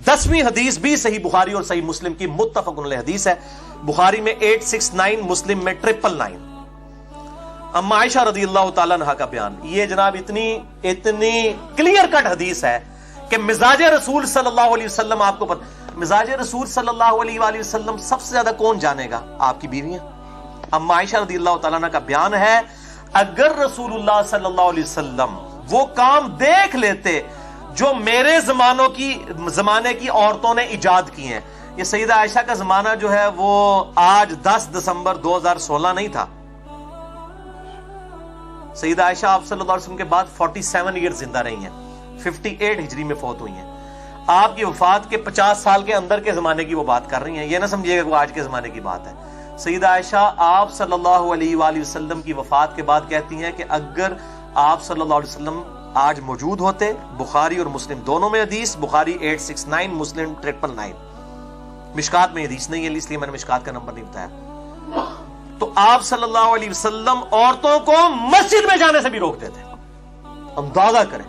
10वीं हदीस भी सही बुखारी और सही मुस्लिम की मुत्तफक़ुन अलैह हदीस है। बुखारी में 869, मुस्लिम में 999। अम्मा आयशा रज़ियल्लाहु ताला अन्हा का बयान, ये जनाब इतनी क्लियर कट हदीस है कि मिजाज रसूल सल्लल्लाहु अलैहि वसल्लम, आपको पता मिजाज रसूल सल्लल्लाहु अलैहि वसल्लम सबसे ज्यादा कौन जानेगा? आपकी बीवियां। अम्मा आयशा रज़ियल्लाहु ताला अन्हा का बयान है, अगर रसूलुल्लाह सल्लल्लाहु अलैहि वसल्लम वो काम देख लेते जो मेरे जमाने की औरतों ने इजाद की हैं। ये सईदा आयशा का जमाना जो है वो आज 10 दिसंबर 2016 नहीं था। सईदा आयशा आप सल्लल्लाहु अलैहि वसल्लम के बाद 47 ईयर्स जिंदा रही हैं, 58 हिजरी में फौत हुई हैं। आपकी वफात के 50 साल के अंदर के जमाने की वो बात कर रही हैं, ये ना समझिएगा वो आज के जमाने की बात है। सईदा आयशा आप सल्लल्लाहु अलैहि वसल्लम की वफात के बाद कहती हैं कि अगर आप सल्लल्लाहु अलैहि वसल्लम आज मौजूद होते, बुखारी और मुस्लिम दोनों में हदीस, बुखारी 869, मुस्लिम 999। मिशकात में हदीस नहीं है, इसलिए मैंने मिशकात का नंबर नहीं बताया। तो आप सल्लल्लाहु अलैहि वसल्लम औरतों को मस्जिद में जाने से भी रोक देते। अंदाजा करें,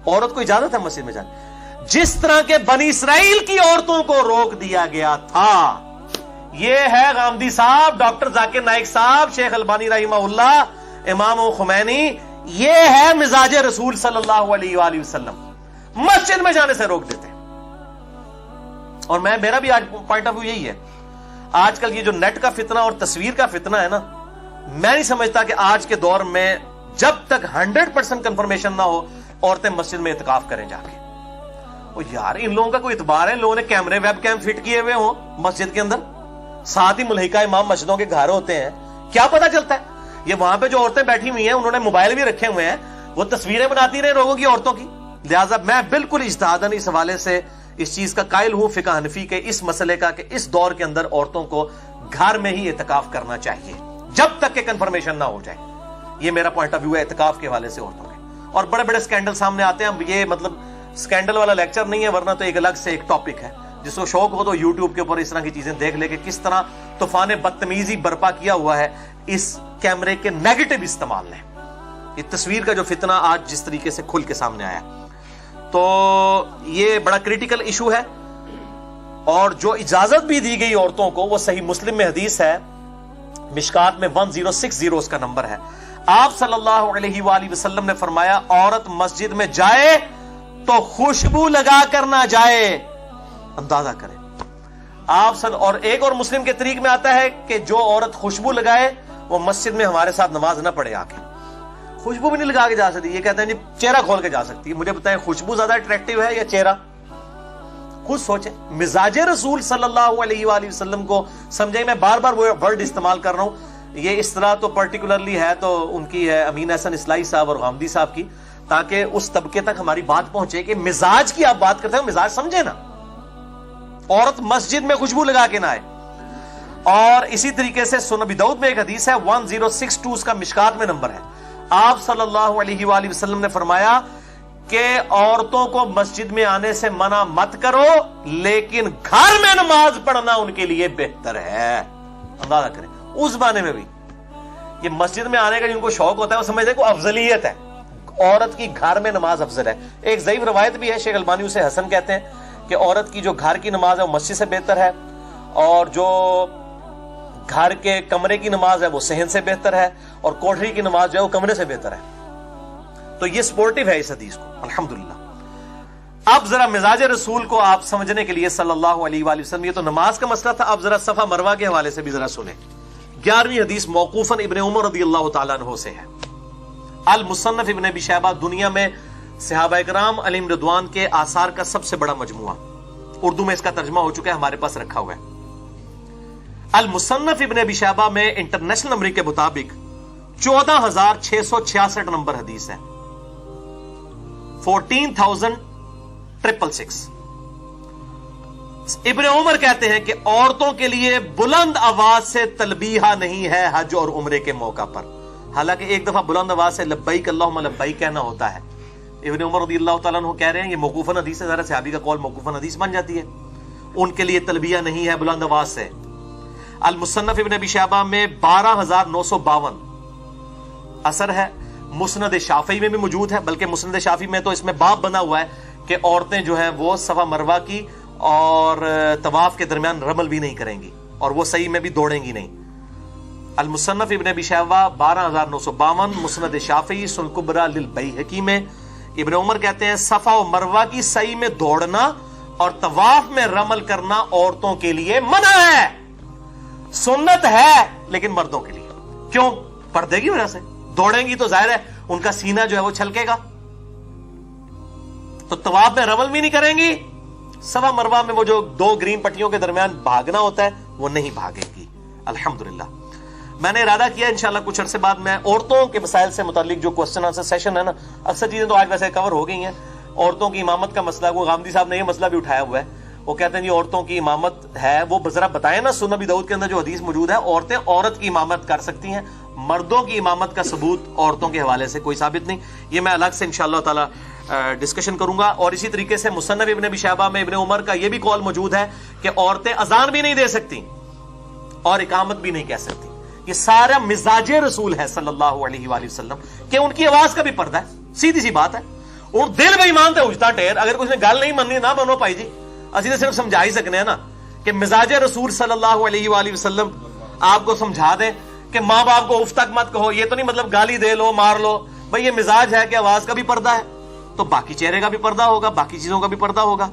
औरत को इजाजत है मस्जिद में जाने। जिस तरह के बनी इसराइल की औरतों को रोक दिया गया था, यह है गामदी साहब, डॉक्टर जाकिर नाइक साहब, शेख अलबानी रहिमहुल्लाह, इमाम खुमैनी, ये है मिजाज रसूल सल्लल्लाहु अलैहि वसल्लम, मस्जिद में जाने से रोक देते। और मेरा भी आज पॉइंट ऑफ व्यू यही है। आजकल ये जो नेट का फितना और तस्वीर का फितना है ना, मैं नहीं समझता कि आज के दौर में जब तक 100% कंफर्मेशन ना हो औरतें मस्जिद में इत्काफ करें जाके। और यार इन लोगों का कोई इतबार है? लोगों ने कैमरे वेब कैम फिट किए हुए हो मस्जिद के अंदर, साथ ही मुल्हिका इमाम मस्जिदों के घर होते हैं, क्या पता चलता है? ये वहां पे जो औरतें बैठी हुई हैं उन्होंने मोबाइल भी रखे हुए हैं, वो तस्वीरें बनाती रहे लोगों की, औरतों की। लिहाजा मैं बिल्कुल इज्तिहादन इस हवाले से इस चीज का कायल हूं, फिक़ह हनफी के इस मसले का, कि इस दौर के अंदर औरतों को घर में ही इत्काफ करना चाहिए जब तक के कंफर्मेशन ना हो जाए। ये मेरा पॉइंट ऑफ व्यू है इत्काफ के हवाले से औरतों के। और बड़े बड़े स्कैंडल सामने आते हैं, ये मतलब स्कैंडल वाला लेक्चर नहीं है, वरना तो एक अलग से एक टॉपिक है। जिसको शौक हो तो यूट्यूब के ऊपर इस तरह की चीजें देख ले कि किस तरह तूफान बदतमीजी बर्पा किया हुआ है इस कैमरे के नेगेटिव इस्तेमाल ने। ये तस्वीर का जो फितना आज जिस तरीके से खुल के सामने आया, तो ये बड़ा क्रिटिकल इशू है। और जो इजाजत भी दी गई औरतों को वो सही मुस्लिम में हदीस है, मिशकात में 1060 उसका नंबर है। आप सल्लल्लाहु अलैहि वसल्लम ने फरमाया, औरत मस्जिद में जाए तो खुशबू लगा कर ना जाए। अंदाजा करें आप और एक और मुस्लिम के तरीक में आता है कि जो औरत खुशबू लगाए वो मस्जिद में हमारे साथ नमाज ना पढ़े आके। खुशबू भी नहीं लगा के जा सकती, ये कहते हैं जी चेहरा खोल के जा सकती है। मुझे बताएं खुशबू ज्यादा अट्रैक्टिव है या चेहरा? खुद सोचें। मिजाज रसूल सल्लल्लाहु अलैहि वसल्लम को समझे, मैं बार बार वो वर्ड इस्तेमाल कर रहा हूं। ये इस तरह तो पर्टिकुलरली है तो उनकी है अमीन हसन इस्लाई साहब और गामदी साहब की, ताकि उस तबके तक हमारी बात पहुंचे कि मिजाज की आप बात करते हो, मिजाज समझे ना। औरत मस्जिद में खुशबू लगा के ना आए। और इसी तरीके से सुनन अबी दाऊद में एक हदीस है 1062 उसका मिशकात में नंबर है। आप सल्लल्लाहु अलैहि वसल्लम ने फरमाया कि औरतों को मस्जिद में आने से मना मत करो, लेकिन घर में नमाज पढ़ना उनके लिए बेहतर है। अंदाजा करें उस जमाने में भी ये मस्जिद में आने का जिनको शौक होता है वो समझते हैं को अफजलियत है, औरत की घर में नमाज अफजल है। एक ज़ईफ रवायत भी है, शेख अलबानी उसे हसन कहते हैं, कि औरत की जो घर की नमाज है वो मस्जिद से बेहतर है, और जो घर के कमरे की नमाज है वो सहन से बेहतर है, और कोठरी की नमाज जो है वो कमरे से बेहतर है। तो ये सपोर्टिव है इस हदीस को, अल्हम्दुलिल्लाह। अब जरा मिजाज रसूल को आप समझने के लिए सल्लल्लाहु अलैहि वसल्लम, ये तो नमाज का मसला था, अब जरा सफा मरवा के हवाले से भी जरा सुने। 11वीं हदीस मौकूफन इब्ने उमर रज़ियल्लाहु ताला अन्हु से है। अल मुसन्नफ इब्ने अबी शैबा दुनिया में सहाबा इकराम अलैहिम रिदवान के आसार का सबसे बड़ा मजमुआ, उर्दू में इसका तर्जुमा हो चुका है, हमारे पास रखा हुआ है। अल मुसन्नफ इब्ने अबी शैबा में इंटरनेशनल नंबर के मुताबिक 14,666 नंबर हदीस है, 14,666। इब्ने उमर कहते हैं कि औरतों के लिए बुलंद आवाज से तलबीहा नहीं है हज और उम्रे के मौका पर। हालांकि एक दफा बुलंद आवाज से लब्बैक अल्लाहुम्मा लब्बैक कहना होता है। इब्ने उमर रज़ियल्लाहु ताला अन्हु कह रहे हैं, ये मौकूफन हदीस है, जरा सहाबी का कौल मौकूफन हदीस बन जाती है, उनके लिए तलबिया नहीं है बुलंद आवाज से। अल मुसन्नफ इब्ने अबी शैबा में 12,952 असर है। मुस्नद शाफी में भी मौजूद है, बल्कि मुस्नद शाफी में तो इसमें बाब बना हुआ है کہ عورتیں جو ہیں وہ صفا مروہ کی اور طواف کے درمیان رمل بھی نہیں کریں گی اور وہ صحیح میں بھی دوڑیں گی نہیں. المصنف ابن ابی شیبہ 12952، مسند شافعی سنن کبریٰ للبیہقی میں ابن عمر کہتے ہیں صفا و مروہ کی صحیح میں دوڑنا اور طواف میں رمل کرنا عورتوں کے لیے منع ہے، سنت ہے لیکن مردوں کے لیے. کیوں؟ پردے کی وجہ سے. دوڑیں گی تو ظاہر ہے ان کا سینہ جو ہے وہ چھلکے گا، تو طواف میں رمل بھی نہیں کریں گی. صفا مروہ میں وہ جو 2 گرین پٹیوں کے درمیان بھاگنا ہوتا ہے وہ نہیں بھاگے گی. الحمدللہ میں نے ارادہ کیا انشاءاللہ کچھ عرصے بعد میں عورتوں کے مسائل سے متعلق جو کوسچن آنسر سیشن ہے نا، اکثر چیزیں تو آج ویسے کور ہو گئی ہیں. عورتوں کی امامت کا مسئلہ، وہ غامدی صاحب نے یہ مسئلہ بھی اٹھایا ہوا ہے. وہ کہتے ہیں جی عورتوں کی امامت ہے، وہ ذرا بتائیں نا سنن ابی داؤد کے اندر جو حدیث موجود ہے عورتیں عورت کی امامت کر سکتی ہیں، مردوں کی امامت کا ثبوت عورتوں کے حوالے سے کوئی ثابت نہیں. یہ میں الگ سے انشاءاللہ تعالی ڈسکشن کروں گا. اور اسی طریقے سے مصنف ابن ابی شیبہ میں ابن عمر کا یہ بھی قول موجود ہے کہ عورتیں اذان بھی نہیں دے سکتی اور اقامت بھی نہیں کہہ سکتی. یہ سارا مزاج رسول ہے صلی اللہ علیہ وآلہ وسلم کہ ان کی آواز کا بھی پردہ ہے. سیدھی سی بات ہے، اور دل بے ایمان تے اجتا ٹیر. اگر کچھ نے گل نہیں مننی نہ بنو بھائی جی، اسی تو صرف سمجھا ہی سکنے ہیں نا کہ مزاج رسول صلی اللہ علیہ وآلہ وسلم آپ کو سمجھا دیں کہ ماں باپ کو اف تک مت کہو. یہ تو نہیں مطلب گالی دے لو مار لو، بھائی یہ مزاج ہے کہ آواز کا بھی پردہ ہے تو باقی چہرے کا بھی پردہ ہوگا، باقی چیزوں کا بھی پردہ ہوگا.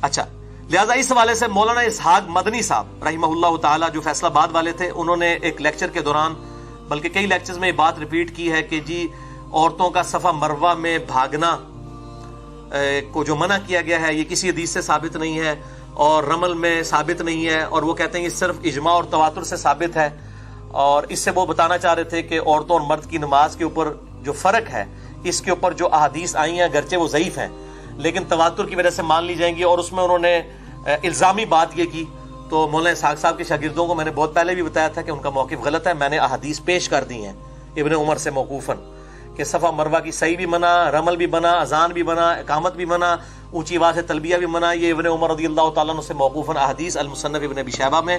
اچھا، لہذا اس حوالے سے مولانا اسحاق مدنی صاحب رحمہ اللہ تعالی جو فیصلہ آباد والے تھے، انہوں نے ایک لیکچر کے دوران بلکہ کئی لیکچرز میں یہ بات ریپیٹ کی ہے کہ جی عورتوں کا صفا مروہ میں بھاگنا کو جو منع کیا گیا ہے یہ کسی حدیث سے ثابت نہیں ہے اور رمل میں ثابت نہیں ہے، اور وہ کہتے ہیں یہ صرف اجماع اور تواتر سے ثابت ہے. اور اس سے وہ بتانا چاہ رہے تھے کہ عورتوں اور مرد کی نماز کے اوپر جو فرق ہے، اس کے اوپر جو احادیث آئی ہیں اگرچہ وہ ضعیف ہیں لیکن تواتر کی وجہ سے مان لی جائیں گی. اور اس میں انہوں نے الزامی بات یہ کی، تو مولانا اسحاق صاحب کے شاگردوں کو میں نے بہت پہلے بھی بتایا تھا کہ ان کا موقف غلط ہے. میں نے احادیث پیش کر دی ہیں ابن عمر سے موقوفاً کہ صفا مروہ کی صحیح بھی منع، رمل بھی منع، اذان بھی منع، اقامت بھی منع، اونچی آواز سے تلبیہ بھی منع. یہ ابن عمر رضی اللہ تعالیٰ عنہ سے موقوفاً احادیث المصنف ابن ابی شیبہ میں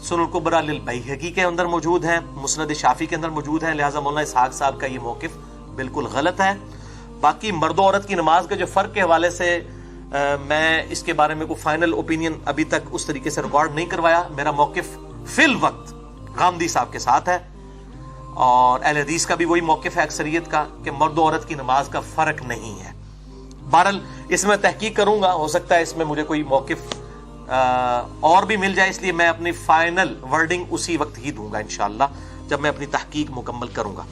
سنن کبریٰ للبیہقی کے اندر موجود ہیں، مسند شافعی کے اندر موجود ہیں. لہٰذا مولانا اسحاق صاحب کا یہ موقف بالکل غلط ہے. باقی مرد و عورت کی نماز کے جو فرق کے حوالے سے میں اس کے بارے میں کوئی فائنل اوپینین ابھی تک اس طریقے سے ریکارڈ نہیں کروایا. میرا موقف فی الوقت غامدی صاحب کے ساتھ ہے اور اہل حدیث کا بھی وہی موقف ہے اکثریت کا کہ مرد و عورت کی نماز کا فرق نہیں ہے. بہرحال اس میں تحقیق کروں گا، ہو سکتا ہے اس میں مجھے کوئی موقف اور بھی مل جائے، اس لیے میں اپنی فائنل ورڈنگ اسی وقت ہی دوں گا انشاءاللہ جب میں اپنی تحقیق مکمل کروں گا.